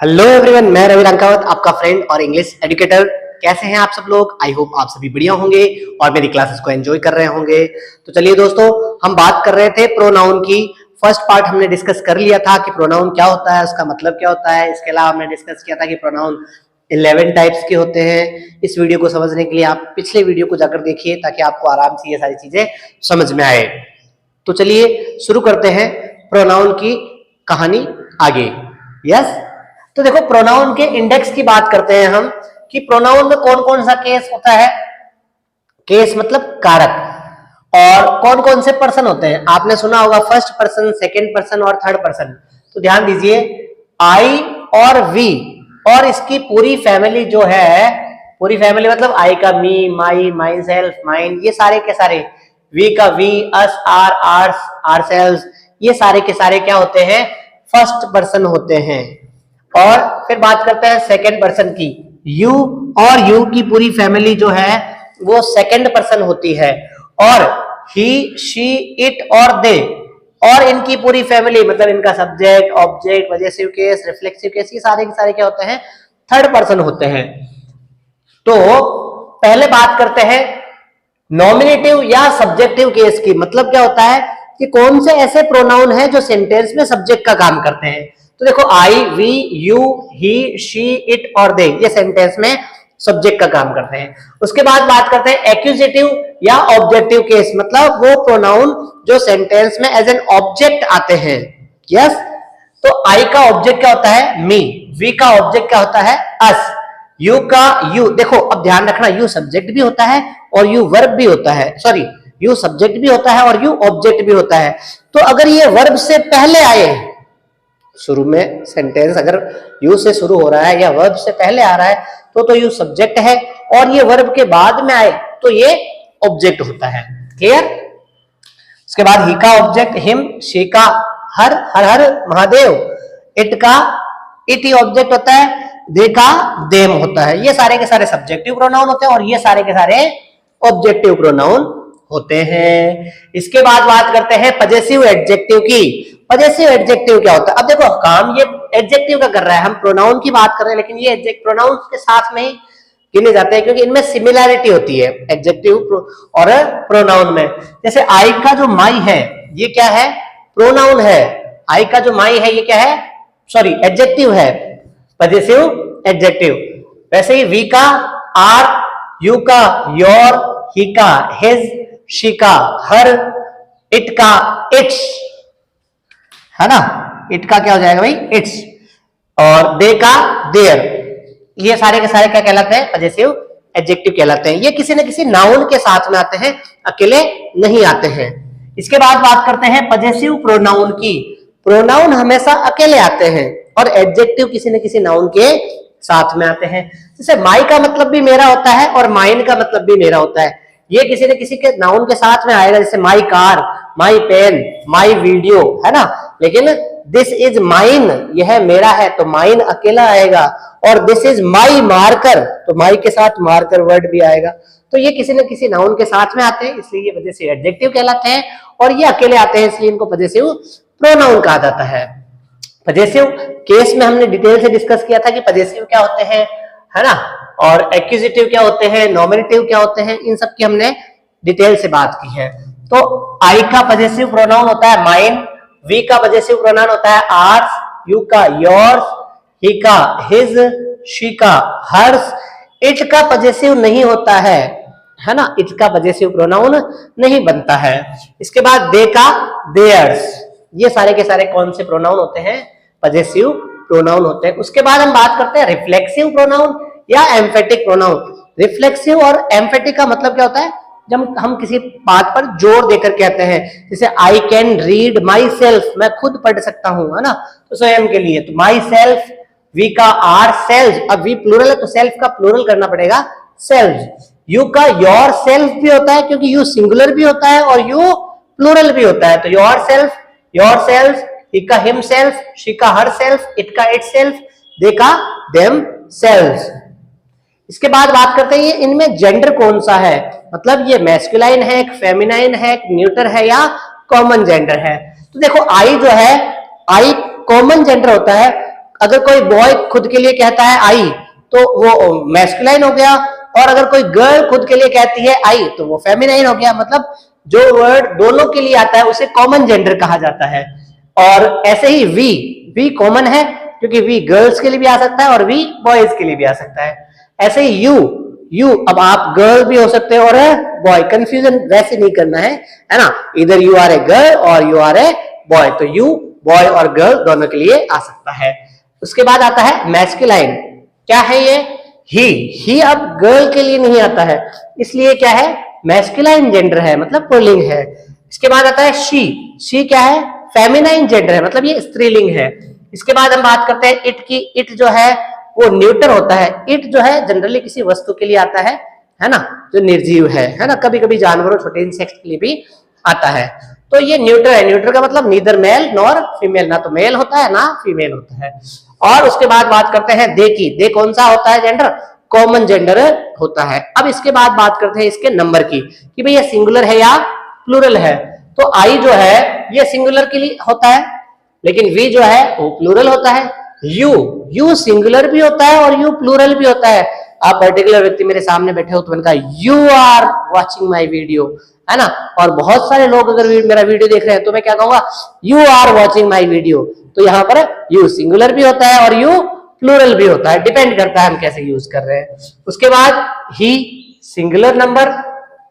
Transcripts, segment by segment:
Hello everyone, मैं रवि रंकावत, आपका friend और इंग्लिश एजुकेटर। कैसे हैं आप सब लोग? आई होप आप सभी बढ़िया होंगे और मेरी क्लासेस को एंजॉय कर रहे होंगे। तो चलिए दोस्तों, हम बात कर रहे थे प्रोनाउन की। फर्स्ट पार्ट हमने डिस्कस कर लिया था कि प्रोनाउन क्या होता है, उसका मतलब क्या होता है। इसके अलावा हमने डिस्कस किया था कि प्रोनाउन 11 टाइप्स के होते हैं। इस वीडियो को समझने के लिए आप पिछले वीडियो को जाकर देखिए ताकि आपको आराम से ये सारी चीजें समझ में आए। तो चलिए शुरू करते हैं प्रोनाउन की कहानी आगे। यस, तो देखो प्रोनाउन के इंडेक्स की बात करते हैं हम कि प्रोनाउन में कौन कौन सा केस होता है। केस मतलब कारक। और कौन कौन से पर्सन होते हैं आपने सुना होगा, फर्स्ट पर्सन, सेकंड पर्सन और थर्ड पर्सन। तो ध्यान दीजिए, आई और वी और इसकी पूरी फैमिली जो है, पूरी फैमिली मतलब आई का मी, माई, माई सेल्फ, माइन, ये सारे के सारे, वी का we, us, our, ours, ourselves, ये सारे के सारे क्या होते हैं? फर्स्ट पर्सन होते हैं। और फिर बात करते हैं सेकंड पर्सन की। यू और यू की पूरी फैमिली जो है वो सेकंड पर्सन होती है। और ही, शी, इट और दे और इनकी पूरी फैमिली मतलब इनका subject, object, possessive case, reflexive case, ये सारे के सारे क्या होते हैं? थर्ड पर्सन होते हैं। तो पहले बात करते हैं नॉमिनेटिव या सब्जेक्टिव केस की। मतलब क्या होता है कि कौन से ऐसे प्रोनाउन है जो सेंटेंस में सब्जेक्ट का काम करते हैं। तो देखो, I, we, you, he, she, it और दे, ये सेंटेंस में सब्जेक्ट का काम करते हैं। उसके बाद बात करते हैं एक्यूजेटिव या ऑब्जेक्टिव केस। मतलब वो प्रोनाउन जो सेंटेंस में एज एन ऑब्जेक्ट आते हैं। यस, तो आई का ऑब्जेक्ट क्या होता है? मी। वी का ऑब्जेक्ट क्या होता है? अस। यू का यू, देखो अब ध्यान रखना, यू सब्जेक्ट भी होता है और यू वर्ब भी होता है। सॉरी, यू सब्जेक्ट भी होता है और यू ऑब्जेक्ट भी होता है। तो अगर ये वर्ब से पहले आए, शुरू में सेंटेंस अगर यू से शुरू हो रहा है या वर्ब से पहले आ रहा है तो यू सब्जेक्ट है, और ये वर्ब के बाद में आए तो ये ऑब्जेक्ट होता है। क्लियर? उसके बाद ही का ऑब्जेक्ट हिम, शी का हर, हर हर महादेव, इट का इट ही ऑब्जेक्ट होता है, दे का देम होता है। ये सारे के सारे सब्जेक्टिव प्रोनाउन होते हैं और ये सारे के सारे ऑब्जेक्टिव प्रोनाउन होते हैं। इसके बाद बात करते हैं पजेसिव एडजेक्टिव की। पजेसिव एडजेक्टिव क्या होता है? अब देखो, काम ये एडजेक्टिव का कर रहा है, हम प्रोनाउन की बात कर रहे हैं, लेकिन ये एडजेक्ट प्रोनाउन के साथ में ही गिने जाते हैं क्योंकि इनमें सिमिलैरिटी होती है एडजेक्टिव और प्रोनाउन में। जैसे आई का जो माई है ये क्या है? प्रोनाउन है। आई का जो माई है ये क्या है? सॉरी, एडजेक्टिव है, पजेसिव एडजेक्टिव। वैसे ही वी का आर, यू का योर, ही का हिज, शी का हर, इट का इट्स, है ना? इट का क्या हो जाएगा भाई? इट्स। और दे का देयर। ये सारे के सारे क्या कहलाते हैं? पजेसिव एडजेक्टिव कहलाते हैं। ये किसी न किसी नाउन के साथ में आते हैं, अकेले नहीं आते हैं। इसके बाद बात करते हैं पजेसिव प्रोनाउन की। प्रोनाउन हमेशा अकेले आते हैं और एडजेक्टिव किसी न किसी नाउन के साथ में आते हैं। जैसे माई का मतलब भी मेरा होता है और माइन का मतलब भी मेरा होता है। ये किसी न किसी के नाउन के साथ में आएगा, जैसे my car, my pen, my video, है ना? लेकिन दिस इज माइन, यह मेरा है, तो माइन अकेला आएगा। और दिस इज माई मार्कर, तो माई के साथ मार्कर वर्ड भी आएगा। तो ये किसी न किसी नाउन के साथ में आते हैं, इसलिए ये पजेसिव एडजेक्टिव कहलाते हैं। और ये अकेले आते हैं इसलिए इनको पजेसिव प्रोनाउन कहा जाता है। पजेसिव केस में हमने डिटेल से डिस्कस किया था कि पजेसिव क्या होते हैं, है ना? और एक्यूजेटिव क्या होते हैं, नॉमिनेटिव क्या होते हैं, इन सब की हमने डिटेल से बात की है। तो आई का पजेसिव प्रोनाउन होता है माइन, वी का पजेसिव प्रोनाउन होता है आर्स, यू का योर्स, ही का हिज, शी का हर्स, इट का पजेसिव नहीं होता है ना? इट का पजेसिव प्रोनाउन नहीं बनता है। इसके बाद दे का देयर्स। ये सारे के सारे कौन से प्रोनाउन होते हैं? पजेसिव प्रोनाउन होते हैं। उसके बाद हम बात करते हैं रिफ्लेक्सिव प्रोनाउन या एम्फेटिक प्रोनाउन। रिफ्लेक्सिव और एम्फेटिक का मतलब क्या होता है? जब हम किसी बात पर जोर देकर कहते हैं, जैसे I can read my self, मैं खुद पढ़ सकता हूं, है ना? तो स्वयं के लिए, तो माई सेल्फ, वी का आर सेल्फ, अब वी प्लूरल है तो सेल्फ का प्लूरल करना पड़ेगा, सेल्फ। यू का योर सेल्फ भी होता है क्योंकि यू सिंगुलर भी होता है और यू प्लूरल भी होता है, तो योर सेल्फ, योर सेल्फ, ही का हिम सेल्फ, शी का हर सेल्फ, इट का इट सेल्फ, दे का देम सेल्फ। इसके बाद बात करते हैं ये इनमें जेंडर कौन सा है, मतलब ये मैस्कुलाइन है, एक फेमिनाइन है, एक न्यूटर है या कॉमन जेंडर है। तो देखो आई जो है, आई कॉमन जेंडर होता है, अगर कोई बॉय खुद के लिए कहता है आई तो वो मैस्कुलाइन हो गया, और अगर कोई गर्ल खुद के लिए कहती है आई तो वो फेमिनाइन हो गया। मतलब जो वर्ड दोनों के लिए आता है उसे कॉमन जेंडर कहा जाता है। और ऐसे ही वी कॉमन है क्योंकि वी गर्ल्स के लिए भी आ सकता है और वी बॉयज के लिए भी आ सकता है। ऐसे ही यू अब आप गर्ल भी हो सकते हो और बॉय, कंफ्यूजन वैसे नहीं करना है ना, इधर यू आर ए गर्ल और यू आर ए बॉय, तो यू बॉय और गर्ल दोनों के लिए आ सकता है। उसके बाद आता है मैस्कुलाइन, क्या है ये, ही अब गर्ल के लिए नहीं आता है, इसलिए क्या है, मैस्कुलाइन जेंडर है, मतलब पुल्लिंग है। इसके बाद आता है शी क्या है, फेमिनाइन जेंडर है, मतलब ये स्त्रीलिंग है। इसके बाद हम बात करते हैं इट की। इट जो है वो न्यूटर होता है। इट जो है जनरली किसी वस्तु के लिए आता है ना, जो निर्जीव है ना, कभी कभी जानवरों, छोटे इंसेक्ट के लिए भी आता है। तो ये न्यूटर है। न्यूटर का मतलब नीदर मेल नॉर फीमेल, ना तो मेल होता है ना फीमेल होता है। और उसके बाद बात करते हैं दे की। दे कौन सा होता है जेंडर, कॉमन जेंडर होता है। अब इसके बाद बात करते हैं इसके नंबर की, कि भाई ये सिंगुलर है या प्लूरल है। तो आई जो है ये सिंगुलर के लिए होता है, लेकिन वी जो है वो प्लूरल होता है। यू सिंगुलर भी होता है और यू प्लूरल भी होता है। आप पर्टिकुलर व्यक्ति मेरे सामने बैठे हो तो मैंने कहा you are watching my video, है ना। और बहुत सारे लोग अगर मेरा वीडियो देख रहे हैं तो मैं क्या कहूंगा, you are watching my video. तो यहाँ पर यू सिंगुलर भी होता है और यू प्लूरल भी होता है, डिपेंड करता है हम कैसे यूज कर रहे हैं। उसके बाद ही सिंगुलर नंबर,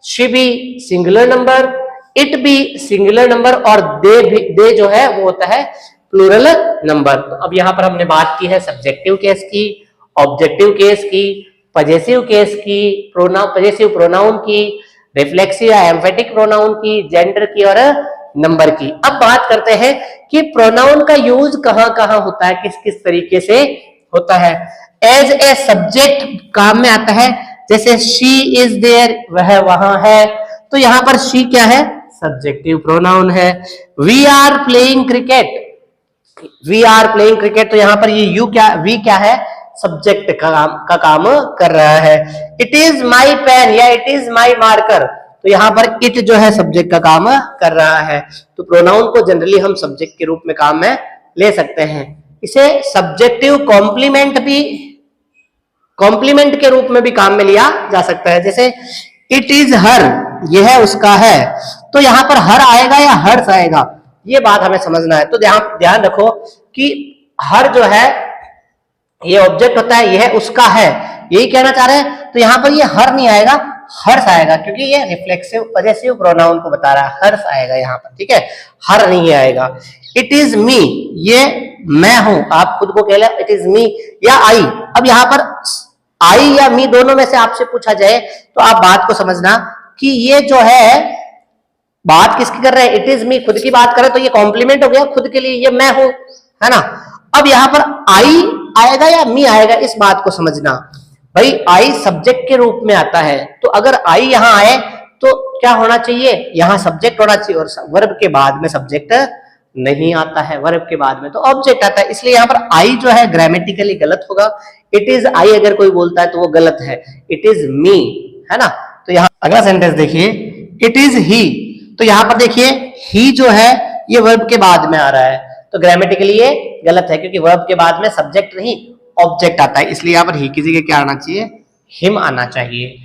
शी भी सिंगुलर नंबर, इट भी सिंगुलर नंबर, और दे जो है वो होता है प्लूरल नंबर। तो अब यहाँ पर हमने बात की है सब्जेक्टिव केस की, ऑब्जेक्टिव केस की, पजेसिव केस की, पजेसिव प्रोनाउन की, रिफ्लेक्सिव या एम्फेटिक प्रोनाउन की, जेंडर की और नंबर की। अब बात करते हैं कि प्रोनाउन का यूज कहां कहां होता है, किस किस तरीके से होता है। एज ए सब्जेक्ट काम में आता है, जैसे शी इज देयर, वह वहां है, तो यहां पर शी क्या है, सब्जेक्टिव प्रोनाउन है। We are playing cricket, we are playing cricket, तो यहां पर ये यू क्या, वी क्या है, सब्जेक्ट का काम कर रहा है। इट इज माई पेन या इट इज माई मार्कर, तो यहां पर इट जो है सब्जेक्ट का काम कर रहा है। तो प्रोनाउन को जनरली हम सब्जेक्ट के रूप में काम में ले सकते हैं। इसे सब्जेक्टिव कॉम्प्लीमेंट के रूप में भी काम में लिया जा सकता है। जैसे इट इज हर, यह है उसका है, तो यहां पर हर आएगा या हर्ष आएगा, ये बात हमें समझना है। तो ध्यान रखो कि हर जो है ये ऑब्जेक्ट होता है, यह उसका है, यही कहना चाह रहे हैं। तो यहां पर ये हर नहीं आएगा, हर्ष आएगा, क्योंकि ये रिफ्लेक्सिव पजेसिव प्रोनाउन को बता रहा है, हर्ष आएगा यहाँ पर, ठीक है, हर नहीं आएगा। इट इज मी, ये मैं हूं, आप खुद को कह ले इट इज मी या आई। अब यहाँ पर आई या मी दोनों में से आपसे पूछा जाए तो आप बात को समझना कि ये जो है बात किसकी कर रहे हैं, इट इज मी, खुद की बात करें तो ये कॉम्प्लीमेंट हो गया खुद के लिए, ये मैं हूं, है ना। अब यहां पर आई आएगा या मी आएगा, इस बात को समझना। भाई आई सब्जेक्ट के रूप में आता है, तो अगर आई यहां आए तो क्या होना चाहिए, यहां सब्जेक्ट होना चाहिए, और वर्ब के बाद में सब्जेक्ट नहीं आता है, वर्ब के बाद में तो ऑब्जेक्ट आता है। इसलिए यहां पर आई जो है ग्रामेटिकली गलत होगा। इट इज आई अगर कोई बोलता है तो वो गलत है, इट इज मी, है ना। तो यहां अगला सेंटेंस देखिए, इट इज ही, तो यहां पर देखिए ही जो है ये वर्ब के बाद में आ रहा है, तो ग्रामेटिकली ये गलत है, क्योंकि वर्ब के बाद में सब्जेक्ट नहीं ऑब्जेक्ट आता है। इसलिए यहां पर ही की जगह क्या आना चाहिए, हिम आना चाहिए।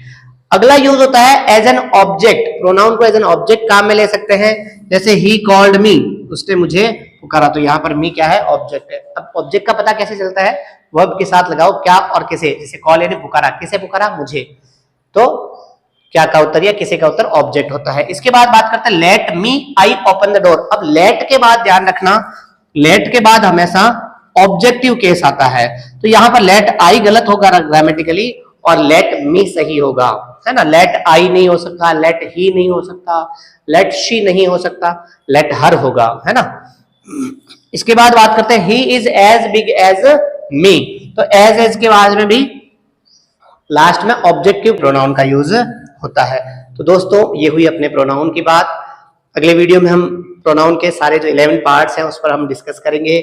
अगला यूज होता है एज एन ऑब्जेक्ट, प्रोनाउन को एज एन ऑब्जेक्ट काम में ले सकते हैं। जैसे ही कॉल्ड मी, उसने मुझे पुकारा, तो यहाँ पर मी क्या है, ऑब्जेक्ट है। अब ऑब्जेक्ट का पता कैसे चलता है, वर्ब के साथ लगाओ क्या और किसे, जैसे कॉल यानी पुकारा, किसे पुकारा, मुझे, तो क्या का उत्तर या किसे का उत्तर ऑब्जेक्ट होता है। इसके बाद बात करते हैं let me I open the door. अब लेट के बाद ध्यान रखना, लेट के बाद हमेशा ऑब्जेक्टिव केस आता है, तो यहां पर लेट आई गलत होगा ग्रामेटिकली और लेट मी सही होगा, है ना। लेट आई नहीं हो सकता, लेट ही नहीं हो सकता, लेट शी नहीं हो सकता, लेट हर होगा, है ना। इसके बाद बात करते हैं he is as big as me, तो एज के बाद में भी लास्ट में ऑब्जेक्टिव प्रोनाउन का यूज होता है। तो दोस्तों ये हुई अपने प्रोनाउन की बात। अगले वीडियो में हम प्रोनाउन के सारे जो 11 पार्ट्स हैं उस पर हम डिस्कस करेंगे।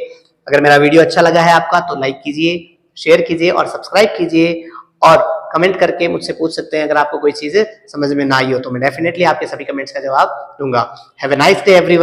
अगर मेरा वीडियो अच्छा लगा है आपका तो लाइक कीजिए, शेयर कीजिए और सब्सक्राइब कीजिए, और कमेंट करके मुझसे पूछ सकते हैं अगर आपको कोई चीज समझ में ना आई हो तो मैं डेफिनेटली आपके सभी कमेंट्स का जवाब दूंगा। Have a nice day everyone.